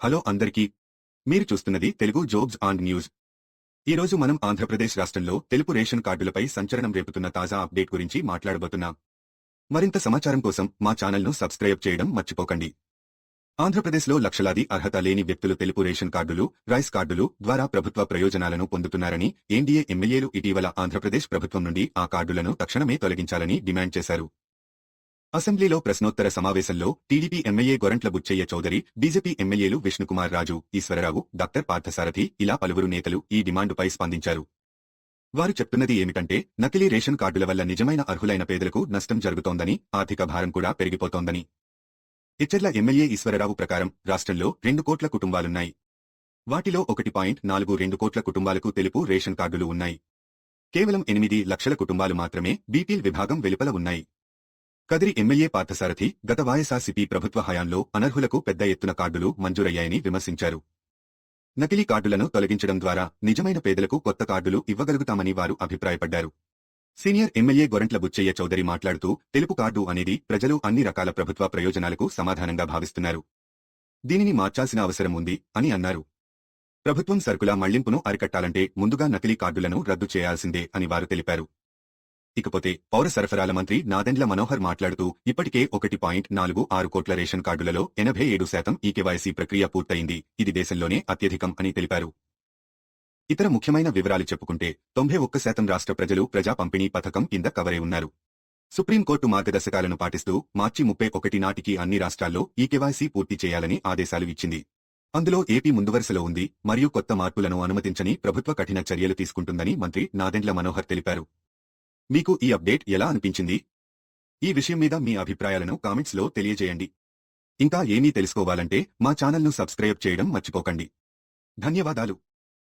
Hello అందరికీ. మీరు చూస్తున్నది తెలుగు జోబ్స్ అండ్ న్యూస్. ఈరోజు మనం ఆంధ్రప్రదేశ్ రాష్ట్రంలో తెలుపు రేషన్ కార్డులపై సంచలనం రేపుతున్న తాజా అప్డేట్ గురించి మాట్లాడబోతున్నాం. మరింత సమాచారం కోసం మా ఛానల్ను సబ్స్క్రైబ్ చేయడం మర్చిపోకండి. ఆంధ్రప్రదేశ్లో లక్షలాది అర్హత లేని వ్యక్తులు తెలుపు రేషన్ కార్డులు, రైస్ కార్డులు ద్వారా ప్రభుత్వ ప్రయోజనాలను పొందుతున్నారని ఎన్డీఏ ఎమ్మెల్యేలు ఇటీవల ఆంధ్రప్రదేశ్ ప్రభుత్వం నుండి ఆ కార్డులను తక్షణమే తొలగించాలని డిమాండ్ చేశారు. అసెంబ్లీలో ప్రశ్నోత్తర సమావేశంలో టీడీపీ ఎమ్మెల్యే గొరంట్ల బుచ్చయ్య చౌదరి, బీజేపీ ఎమ్మెల్యేలు విష్ణుకుమార్ రాజు, ఈశ్వరరావు, డాక్టర్ పార్థసారథి ఇలా పలువురు నేతలు ఈ డిమాండుపై స్పందించారు. వారు చెప్తున్నది ఏమిటంటే, నకిలీ రేషన్ కార్డుల వల్ల నిజమైన అర్హులైన పేదలకు నష్టం జరుగుతోందని, ఆర్థిక భారం కూడా పెరిగిపోతోందని. ఇచ్చర్ల ఎమ్మెల్యే ఈశ్వరరావు ప్రకారం రాష్ట్రంలో 2 కోట్ల కుటుంబాలున్నాయి. వాటిలో 1.42 కోట్ల కుటుంబాలకు తెలుపు రేషన్ కార్డులు ఉన్నాయి. కేవలం 8 లక్షల కుటుంబాలు మాత్రమే బీపీఎల్ విభాగం వెలుపల ఉన్నాయి. కదిరి ఎమ్మెల్యే పార్థసారథి గత వైఎస్ఆర్సీపీ ప్రభుత్వ హయాంలో అనర్హులకు పెద్ద ఎత్తున కార్డులు మంజూరయ్యాయని విమర్శించారు. నకిలీ కార్డులను తొలగించడం ద్వారా నిజమైన పేదలకు కొత్త కార్డులు ఇవ్వగలుగుతామని వారు అభిప్రాయపడ్డారు. సీనియర్ ఎమ్మెల్యే గొరంట్ల బుచ్చయ్య చౌదరి మాట్లాడుతూ, తెలుపు కార్డు అనేది ప్రజలు అన్ని రకాల ప్రభుత్వ ప్రయోజనాలకు సమాధానంగా భావిస్తున్నారు. దీనిని మార్చాల్సిన అవసరం ఉంది అని అన్నారు. ప్రభుత్వం సరుకుల మళ్లింపును అరికట్టాలంటే ముందుగా నకిలీ కార్డులను రద్దు చేయాల్సిందే అని వారు తెలిపారు. ఇకపోతే పౌర సరఫరాల మంత్రి నాదెండ్ల మనోహర్ మాట్లాడుతూ, ఇప్పటికే 1.46 కోట్ల రేషన్ కార్డులలో 87% ఈకేవైసీ ప్రక్రియ పూర్తయింది. ఇది దేశంలోనే అత్యధికం అని తెలిపారు. ఇతర ముఖ్యమైన వివరాలు చెప్పుకుంటే 91% రాష్ట్ర ప్రజలు ప్రజా పంపిణీ పథకం కింద కవరై ఉన్నారు. సుప్రీంకోర్టు మార్గదర్శకాలను పాటిస్తూ మార్చి 31 నాటికి అన్ని రాష్ట్రాల్లో ఈకేవైసీ పూర్తి చేయాలని ఆదేశాలు ఇచ్చింది. అందులో ఏపీ ముందువరుసలో ఉంది మరియు కొత్త మార్పులను అనుమతించని ప్రభుత్వ కఠిన చర్యలు తీసుకుంటుందని మంత్రి నాదెండ్ల మనోహర్ తెలిపారు. మీకు ఈ అప్డేట్ ఎలా అనిపించింది? ఈ విషయం మీద మీ అభిప్రాయాలను కామెంట్స్లో తెలియజేయండి. ఇంకా ఏమీ తెలుసుకోవాలంటే మా ఛానల్ను సబ్స్క్రైబ్ చేయడం మర్చిపోకండి. ధన్యవాదాలు.